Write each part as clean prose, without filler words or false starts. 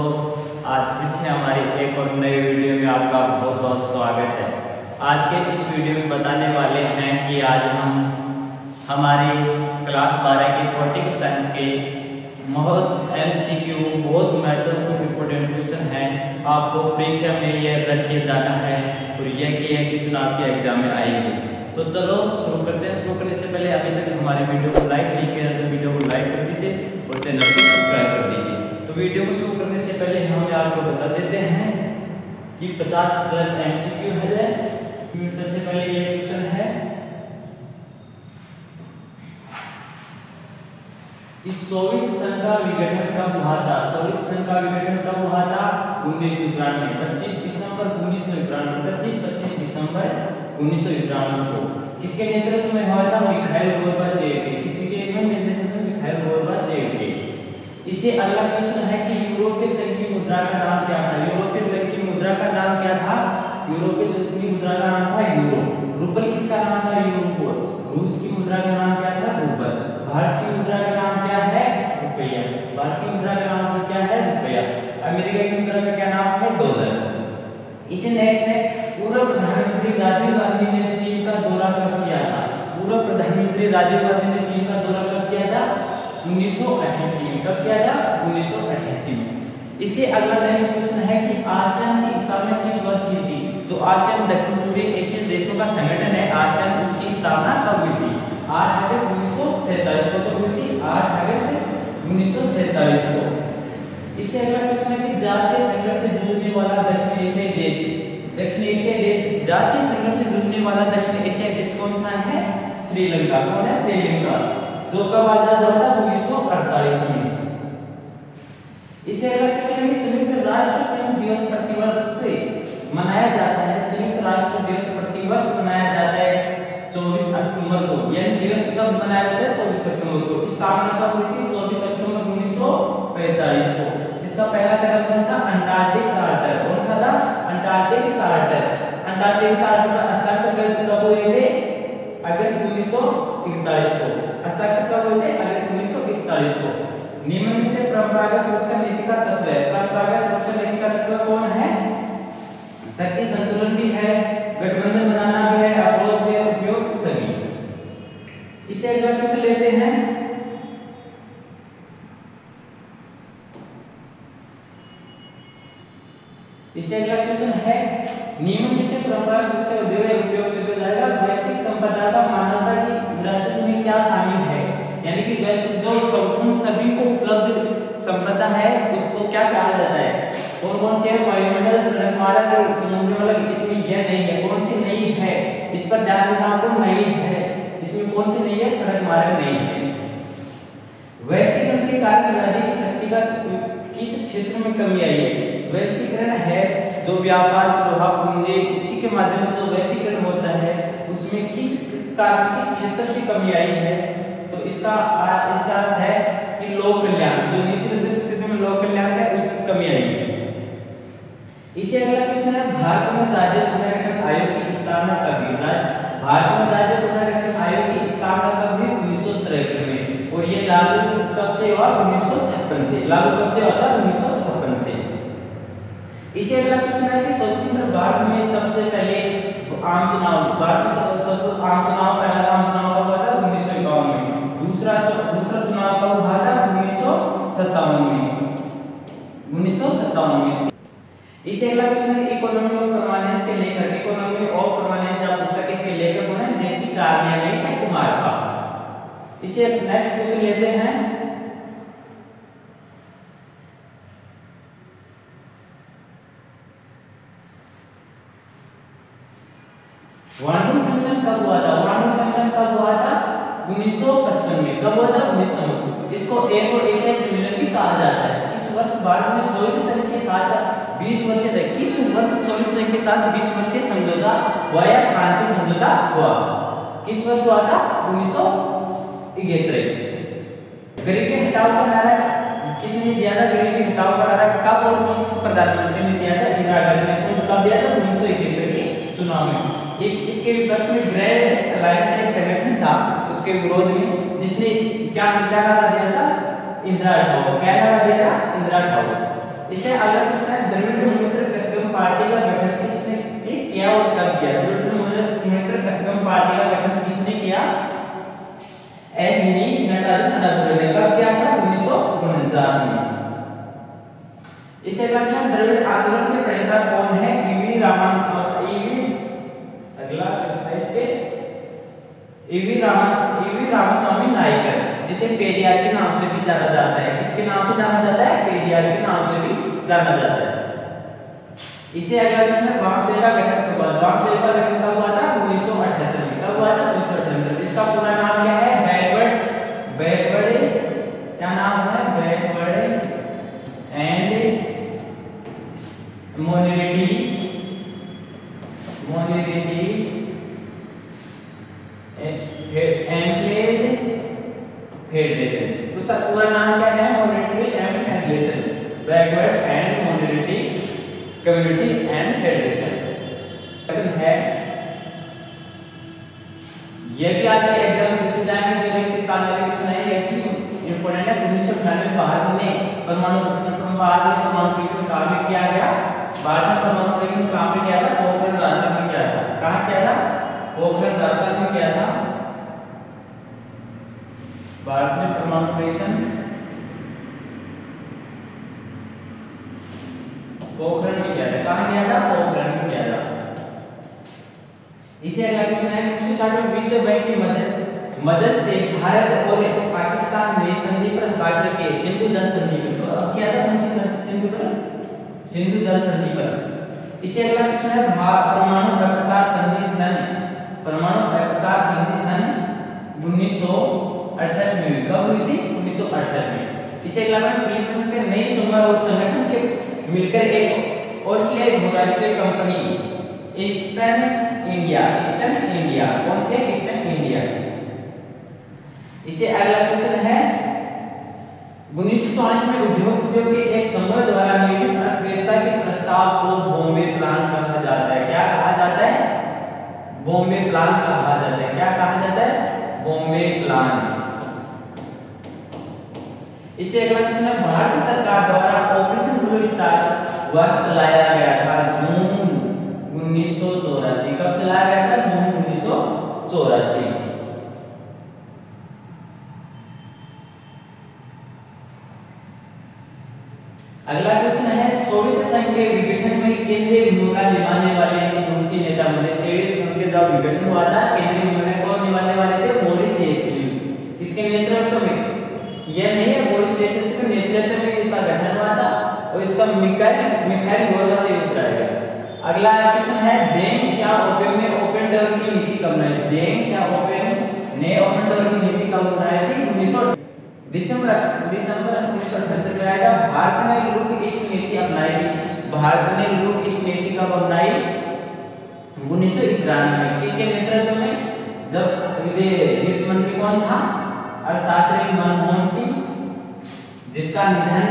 आज फिर से हमारी एक और नई वीडियो में आपका बहुत बहुत स्वागत है। आज के इस वीडियो में बताने वाले हैं कि आज हम हमारी क्लास 12 के पॉलिटिकल साइंस के बहुत MCQ बहुत महत्वपूर्ण इंपोर्टेंट क्वेश्चन हैं। आपको परीक्षा में ये रट के जाना है और ये क्वेश्चन आपके एग्जाम में आएंगे। तो चलो शुरू करते हैं। शुरू करने से पहले अभी तक हमारे वीडियो को लाइक नहीं किया तो वीडियो को लाइक कर दीजिए और चैनल को सब्सक्राइब कर दीजिए। तो वीडियो को शुरू करने से पहले हम आपको बता देते हैं कि 50+ MCQ है। सबसे पहले ये क्वेश्चन है, इस सोवियत संघ का विघटन कब हुआ था? सोवियत संघ का विघटन कब हुआ था? 1991, 25 दिसंबर 1991, 25 दिसंबर 1991 को। किसके नेतृत्व में हुआ था? मिखाइल गोर्बाचेव के। किसके नेतृत्व में? मिखाइल गोर्बाचेव के। इससे अगला क्वेश्चन है कि यूरोपीय संघ की मुद्रा का नाम क्या था? यूरोपीय संघ की मुद्रा का नाम क्या था? यूरोपीय संघ की मुद्रा का नाम था यूरो। रूबल किसका नाम था? यूरो। रूस की मुद्रा का नाम क्या था? रूबल। भारत की मुद्रा का नाम क्या है? रुपया। भारतीय मुद्रा का नाम क्या है? रुपया। अमेरिका की मुद्रा का क्या नाम है? डॉलर। इसे नेक्स्ट है, पूर्व प्रधानमंत्री राजीव गांधी ने चीन का दौरा कब किया था? पूर्व प्रधानमंत्री राजीव गांधी ने चीन का दौरा कब किया था? 1988 में। कब किया था? 1988 में। इससे अगला नेक्स्ट क्वेश्चन है कि आसियान की स्थापना किस वर्ष हुई थी? जो आसियान दक्षिण पूर्वी एशियन देशों का संगठन है आसियान, उसकी स्थापना कब हुई थी? 8 अगस्त 1947 को हुई थी। 8 अगस्त 1947 को। इससे अगला क्वेश्चन है कि जातीय संघर्ष से जूझने वाला दक्षिण एशियाई देश, दक्षिण एशियाई देश, जातीय संघर्ष से जूझने वाला दक्षिण एशियाई देश कौन सा है? श्रीलंका। कौन है? श्रीलंका। जो कब आजाद हुआ था? 1948 में। इसे अगला क्वेश्चन है, संयुक्त राष्ट्र संघ दिवस प्रतिवर्ष से मनाया जाता है। संयुक्त राष्ट्र दिवस प्रतिवर्ष मनाया जाता है 24 अक्टूबर को। यह दिवस कब मनाया जाता है? 24 अक्टूबर को। स्थापना कब हुई थी? 24 अक्टूबर 1945 को। इसका पहला पैरा कौन सा? Antarctic charter. कौन सा था? Antarctic charter. अंटार्कटिक चार्टर का हस्ताक्षर कब हुए थे? अगस्त 1941 को। हस्ताक्षर कब हुए थे? अगस्त 1941 को। निम्न में से परंपरागत सुरक्षा नीति का तत्व है। परंपरागत सुरक्षा नीति का तत्व कौन है? शक्ति संतुलन भी है, गठबंधन बनाना भी है, अवरोध भी, उपयोग सभी। इसे अगला क्वेश्चन लेते हैं, इसे अगला क्वेश्चन है, नियमों में से परंपरागत सुरक्षा उपयोग से जाएगा। वैश्विक संपदा का मानवता की विरासत में क्या शामिल है? यानी कि वैश्विक जो सभी को उपलब्ध संपदा है उसको क्या कहा जाता है? कौन कौन से? वायुमंडल, सड़क मार्ग, समुद्र मार्ग। इसमें यह नहीं है। कौन सी नहीं है? इस पर ध्यान देना आपको। नहीं है इसमें। कौन सी नहीं है? सड़क मार्ग नहीं है। वैश्वीकरण के कारण राज्य की शक्ति का किस क्षेत्र में कमी आई है? वैश्वीकरण है जो व्यापार, प्रभाव, पूंजी, इसी के माध्यम से जो वैश्वीकरण होता है उसमें किस क्षेत्र से कमी आई है? तो इसका अर्थ है कि लोक कल्याण, जो नीति निर्देशक स्थिति में लोक कल्याण है उसकी कमी आई है। इसे अगला क्वेश्चन है, भारत में राज्य पुनर्गठन आयोग की स्थापना कब हुई? भारत में राज्य पुनर्गठन आयोग की स्थापना कब हुई? 1953 में। और ये लागू कब से हुआ? 1956 से। लागू कब से हुआ था? 1956 से। इसे अगला क्वेश्चन है कि स्वतंत्र भारत में सबसे पहले आम चुनाव, भारत में आम चुनाव, पहला आम चुनाव कब हुआ था? 1951 में। दूसरा चुनाव कब हुआ था? 1957 में। 1957 में। इसे अगला क्वेश्चन है, इकोनॉमी ऑफ परमानेंस के लेखक, इकोनॉमी ऑफ परमानेंस या पुस्तक इसके लेखक कौन है? जेसी कार्नियल से कुमार का। इसे नेक्स्ट क्वेश्चन लेते हैं, वार्डूम सम्मेलन कब हुआ था? वार्डूम सम्मेलन कब हुआ था? 1955 में। कब हुआ था? 1955 में। इसको एक और एशियाई सम्मेलन भी कहा जाता है। इस वर्ष भारत में सोवियत संघ के साथ 20 वर्ष से किस वर्ष सोवियत संघ के साथ 20 वर्षीय समझौता हुआ या शांति समझौता हुआ? किस वर्ष हुआ था? 1971। गरीबी हटाओ का नारा किसने दिया था? गरीबी हटाओ का नारा कब और किस प्रधानमंत्री ने दिया था? इंदिरा गांधी ने। कब दिया था? 1971 के चुनाव में। इसके विपक्ष में ग्रेट अलायंस एक संगठन था उसके विरोध में, जिसने क्या नारा दिया था? इंदिरा हटाओ। क्या नारा दिया था? इंदिरा हटाओ। इसे अगला क्वेश्चन है द्रविड़ मुनेत्र कस्टम पार्टी का गठन किसने किया और कब किया? द्रविड़ मुनेत्र कस्टम पार्टी का गठन किसने किया? एन.डी. नटराजन ने कब किया था? 1949 में। इसे अगला द्रविड़ आंदोलन के प्रणेता कौन है? ईवी अगला प्रश्न है इसके ईवी रामास्वामी नायकर, जिसे पेरियार के नाम से भी जाना जाता है। किसके नाम से जाना जाता है? पेरियार के नाम से भी जाना जाता है। इसे अगला प्रश्न वामसेल का गठन कब हुआ? वामसेल का गठन कब हुआ था? 1978 में। कब हुआ था? 1978। इसका पूरा नाम क्या है? बैकवर्ड क्या नाम है? Backward and minority employees federation. उसका पूरा नाम क्या है? मोनिटरी and federation, backward and minority community and federation है। ये भी आगे एग्जाम में पूछे जाएंगे। जो रिक्त स्थान वाले क्वेश्चन है ये भी इंपॉर्टेंट है। 1998 में भारत में परमाणु परीक्षण कहाँ पे किया गया? भारत में परमाणु परीक्षण कहाँ पे किया था? पोखरण राजस्थान में किया था। कहाँ किया था? पोखरण राजस्थान में किया था। भारत में परमाणु परीक्षण पोखरण में किया था। कहाँ किया था? पोखरण में किया था। इसे अगला क्वेश्चन है 1960 में विश्व बैंक की मदद से भारत और पाकिस्तान ने संधि पर हस्ताक्षर किए। सिंधु जल संधि पर किया था। सिंधु जल संधि पर। इसे अगला क्वेश्चन है परमाणु अप्रसार संधि सन 1968 में हुई। कब हुई थी? 1968 में। इसे अगला फिलीपींस के नई संगठन के मिलकर एक ऑस्ट्रेलियाई बहुराष्ट्रीय कंपनी ईस्टर्न इंडिया कौन सी है? Eastern India. इसे अगला क्वेश्चन है 1940 में उद्योग के एक समूह द्वारा नियोजित अर्थव्यवस्था के प्रस्ताव को बॉम्बे प्लान कहा जाता है। क्या कहा जाता है? बॉम्बे प्लान कहा जाता है। क्या कहा जाता है? बॉम्बे प्लान। इसे अगला क्वेश्चन है भारत सरकार द्वारा ऑपरेशन ब्लू स्टार वर्ष चलाया गया था जून 1984। कब चलाया गया था? जून 1984। अगला क्वेश्चन है सोवियत संघ के विघटन में केंद्रीय भूमिका निभाने वाले कौन से नेता बने? सोवियत संघ के जब विघटन हुआ था केंद्रीय भूमिका कौन निभाने वाले थे? Boris Yeltsin. इसके नेतृत्व में यह नहीं है, बोरिस येल्त्सिन के नेतृत्व में इसका गठन हुआ था और इसका मिखाइल गोर्बाचेव उतराएगा। अगला क्वेश्चन है देंग शाओपिंग ने ओपन डोर की नीति कब बनाई? देंग शाओपिंग ने ओपन डोर की नीति कब बनाई थी? दिसंबर 1978 में आएगा। भारत ने लुक ईस्ट नीति अपनाई थी। भारत ने लुक ईस्ट नीति कब अपनाई? 1991 में। किसके नेतृत्व में? जब वित्त मंत्री कौन था? अर्थशास्त्री मनमोहन सिंह, जिसका निधन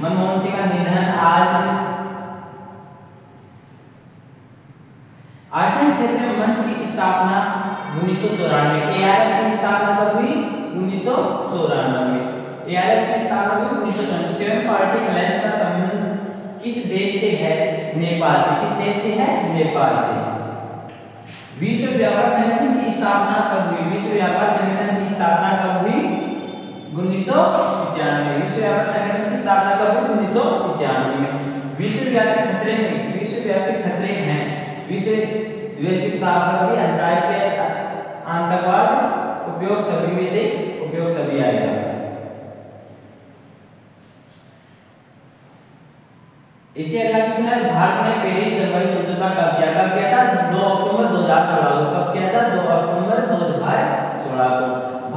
मनमोहन सिंह का निधन आज आसियान क्षेत्र में मंच की स्थापना 1994। एआरएफ की स्थापना कब हुई? 1994 में। एआरएफ की स्थापना हुई 1994। सेवन पार्टी अलायंस का संबंध किस देश से है? नेपाल से। किस देश से है? नेपाल से। विश्व व्यापार संगठन की स्थापना कब हुई? विश्व व्यापार संगठन की स्थापना कब हुई? 1995। विश्व व्यापार संगठन की स्थापना कब हुई? 1995 में। विश्वव्यापी खतरे हैं वैश्विक ताकत, अंतरराष्ट्रीय आतंकवाद, उपयोग सभी आएगा। इसी अगला क्वेश्चन है भारत ने पेरिस जलवायु समझौता कब किया? कब किया था? 2 अक्टूबर 2016 को। कब किया था? 2 अक्टूबर 2016 को।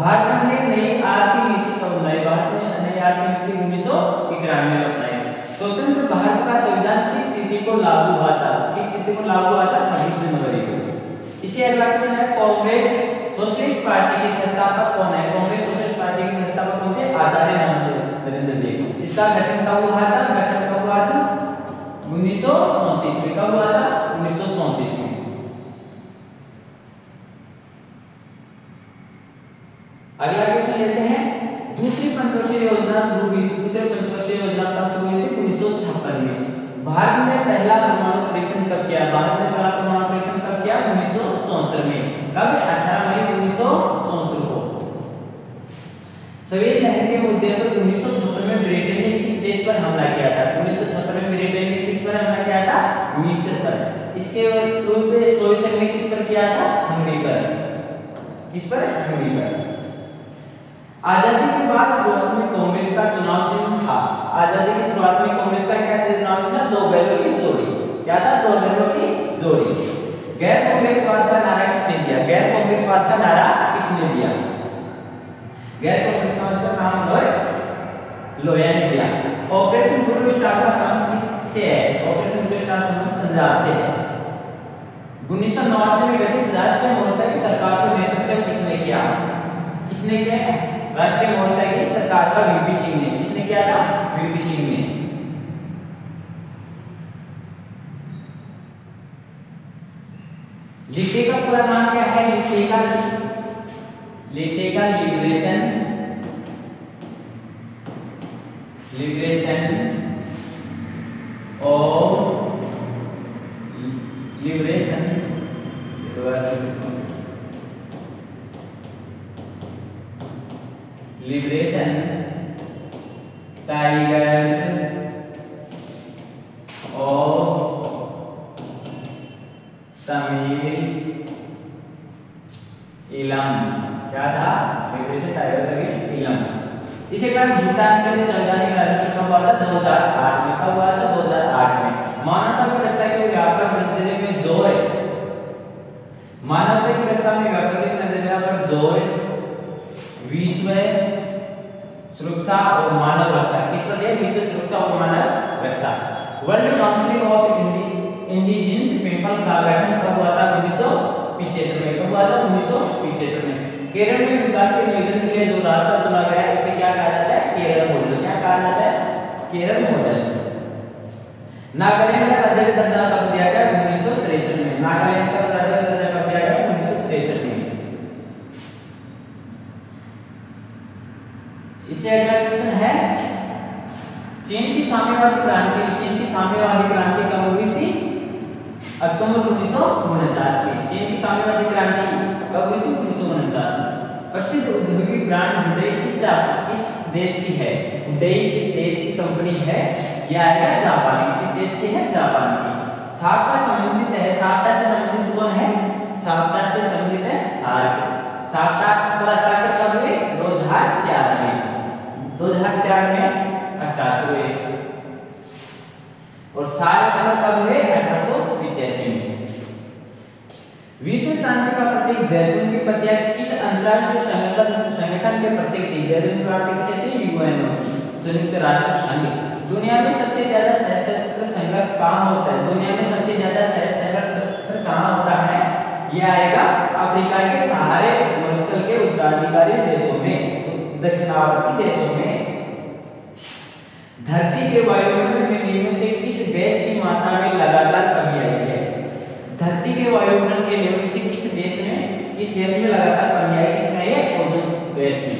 भारत ने नई आर्थिक नीति कब बनाई? भारत ने नई आर्थिक नीति 1991 में अपनाई। स्वतंत्र भारत का संविधान किस तिथि को लागू हुआ था? किस तिथि को लागू हुआ था? 26 जनवरी को। इसी अगला क्वेश्चन है कांग्रेस सोशलिस्ट पार्टी के संस्थापक कौन है? कांग्रेस सोशलिस्ट पार्टी के संस्थापक कौन थे? आचार्य नरेंद्र देव। इसका गठन कब हुआ था? 1934 में। कब हुआ था? 1934 में। अगला क्वेश्चन लेते हैं दूसरी पंचवर्षीय योजना शुरू हुई। दूसरी पंचवर्षीय योजना कब शुरू हुई थी? परीक्षण कब किया? भारत ने पहला परमाणु परीक्षण कब किया? 1974 में। कब? 18 मई 1974 को। सवेद लहर के मुद्दे पर 1976 में ब्रिटेन ने किस देश पर हमला किया था? 1976 में ब्रिटेन ने किस पर हमला किया था? मिस्र पर। इसके विरुद्ध सोवियत संघ ने किस पर किया था? हंगरी पर। किस पर? हंगरी पर। आजादी के बाद शुरुआत में कांग्रेस का चुनाव चिन्ह था। आजादी की शुरुआत में कांग्रेस का क्या चुनाव था? दो बैलों की जोड़ी। क्या था? दो बैलों की जोड़ी। गैर कांग्रेसवाद का नारा किसने दिया? गैर कांग्रेसवाद का नारा किसने दिया? गैर कांग्रेसवाद का नाम लोया ने दिया। ऑपरेशन ब्लू स्टार का संबंध किससे है? ऑपरेशन ब्लू स्टार संबंध पंजाब से है। 1989 में गठित राष्ट्रीय मोर्चा की सरकार का नेतृत्व किसने किया? किसने किया? राष्ट्रीय मोर्चा की सरकार का वीपी सिंह ने। किसने किया था? वीपी सिंह ने। लिट्टे का पूरा नाम क्या है? लिट्टे का लिबरेशन टाइगर्स ऑफ तमिल इलम। क्या था? लिबरेशन टाइगर्स ऑफ इलम। इसे क्या भूटान के संवैधानिक राज्य कब हुआ था? 2008 में। कब हुआ था? 2008 में। मानवता की रक्षा के व्यापक नजरिए में जोर, मानवता की रक्षा में व्यापक नजरिया पर जोर, विश्व सुरक्षा और मानव रक्षा। किस पर है? विश्व सुरक्षा और मानव रक्षा। World council of indigenous people का गठन कब हुआ था? 1975 में। कब हुआ था? 1975 में। केरल में विकास के नियोजन के लिए जो रास्ता चुना गया है उसे क्या कहा जाता है? केरल मॉडल। क्या कहा जाता है? केरल मॉडल। नागालैंड का राज्य दर्जा कब दिया गया? 1963 में। नागालैंड का राज्य दर्जा कब दिया गया? 1963 में। इससे अगला क्वेश्चन है, चीन की साम्यवादी क्रांति। चीन की साम्यवादी क्रांति कब हुई थी? अक्टूबर 1949 में। चीन की साम्यवादी क्रांति कब हुई थी? 1949 में। प्रसिद्ध औद्योगिक ब्रांड हुंडई किस देश की है? हुंडई किस देश की कंपनी है? यह आएगा जापान की। किस देश की है? जापान की। साफ्टा संबंधित है। साफ्टा से संबंधित कौन है? साफ्टा से संबंधित है सार्क। साफ्टा का हस्ताक्षर कब हुए? 2004 में। 2004 में हस्ताक्षर हुए। और सार्क कब हुए? 1885 में। विश्व शांति का प्रतीक जैतून की पत्तियां किस अंतर्राष्ट्रीय संगठन के प्रतीक थी? जैतून का प्रतीक किसे? यूएनओ, संयुक्त राष्ट्र संघ। दुनिया में सबसे ज्यादा सशस्त्र संघर्ष कहां होता है? दुनिया में सबसे ज्यादा संघर्ष कहां होता है? यह आएगा अफ्रीका के सहारे मरुस्थल के उत्तराधिकारी देशों में, दक्षिणावर्ती देशों में। धरती के वायुमंडल में नियमों से किस गैस की मात्रा में लगातार कमी आई है? धरती के वायुमंडल के नियमों से किस गैस में लगातार कमी आई? किसमें है? ओजोन गैस में।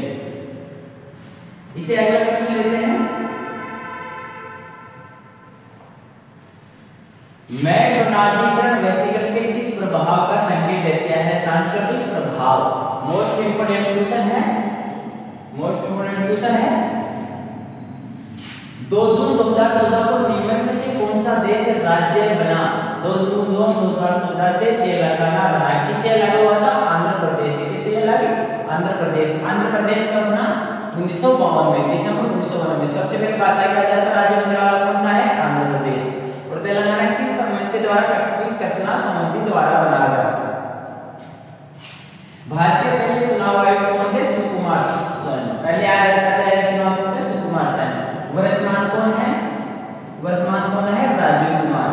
इसे अगला क्वेश्चन लेते हैं। मैकडोनाल्डीकरण वैश्वीकरण के किस प्रभाव का संकेत देता है? सांस्कृतिक प्रभाव। मोस्ट इंपोर्टेंट क्वेश्चन है। 2 जून 2014 को निम्न में से कौन सा देश राज्य बना? 2 जून 2014 से तेलंगाना बना। किससे अलग हुआ था? आंध्र प्रदेश। किससे अलग? आंध्र प्रदेश। आंध्र प्रदेश कब बना? 1952 में, दिसंबर 1952 में। सबसे पहले पास किया जाता राज्य बनने वाला कौन सा है? आंध्र प्रदेश। और तेलंगाना किस समिति द्वारा? कृष्णा समिति द्वारा बना गया। भारत के पहले चुनाव आयुक्त कौन थे? सुकुमार सेन। पहले आयुक्त चुनाव कौन थे? सुकुमार सेन। वर्तमान कौन है? राजीव कुमार।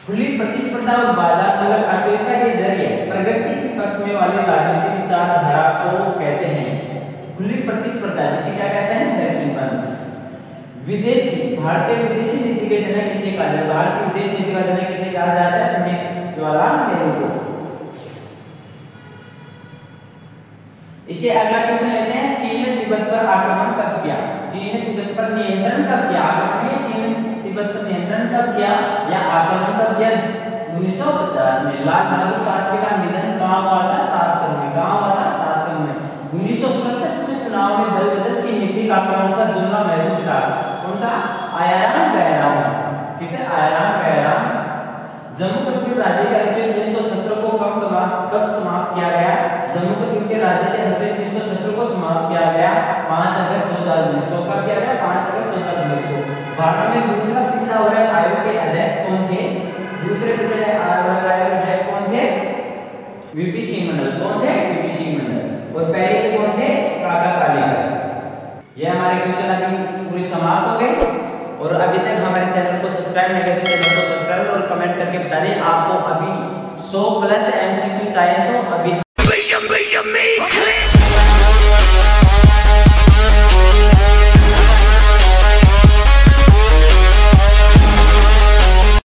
खुली प्रतिस्पर्धा और बाजार नगर अर्थव्यवस्था के जरिए प्रगति के पक्ष में वाले राजनीतिक विचारधारा को कहते हैं खुली प्रतिस्पर्धा। जिसे क्या कहते हैं? दक्षिणपंथ। भारतीय विदेशी नीति के जनक किसे कहा जाता है? भारत की विदेश नीति का जनक किसे कहा जाता है? पंडित जवाहरलाल नेहरू को। इसे अगला क्वेश्चन लेते हैं। चीन ने तिब्बत पर आक्रमण कब किया? चीन ने तिब्बत पर नियंत्रण कब किया? आक्रमण चीन तिब्बत पर नियंत्रण कब किया या आक्रमण कब किया? 1950 में। लाल बहादुर शास्त्री का निधन कहाँ हुआ था? ताशकंद में। कहाँ हुआ था? ताशकंद में। 1967 में चुनाव में दल बदल की नीति का कौन सा जुमला महसूस था? कौन सा? आयाराम गहराम। किसे? आयाराम गहराम। जम्मू कश्मीर राज्य के अनुच्छेद 317 को कब समाप्त किया गया? जम्मू कश्मीर के राज्य से अनुच्छेद 317 को समाप्त किया गया 5 अगस्त 2019 को। कब किया गया? 5 अगस्त 2019 को। भारत में दूसरा पिछड़ा वर्ग आयोग के अध्यक्ष कौन थे? दूसरे पिछड़े वर्ग आयोग के अध्यक्ष कौन थे? वीपी सिंह मंडल। कौन थे? वीपी सिंह मंडल। और पहले के कौन थे? काका कालेकर। ये हमारे क्वेश्चन अभी पूरी समाप्त हो गए। और अभी तक हमारे चैनल को सब्सक्राइब नहीं किया तो चैनल को सब्सक्राइब और कमेंट करके बता दें आपको अभी 100 प्लस एमसीक्यू चाहिए तो अभी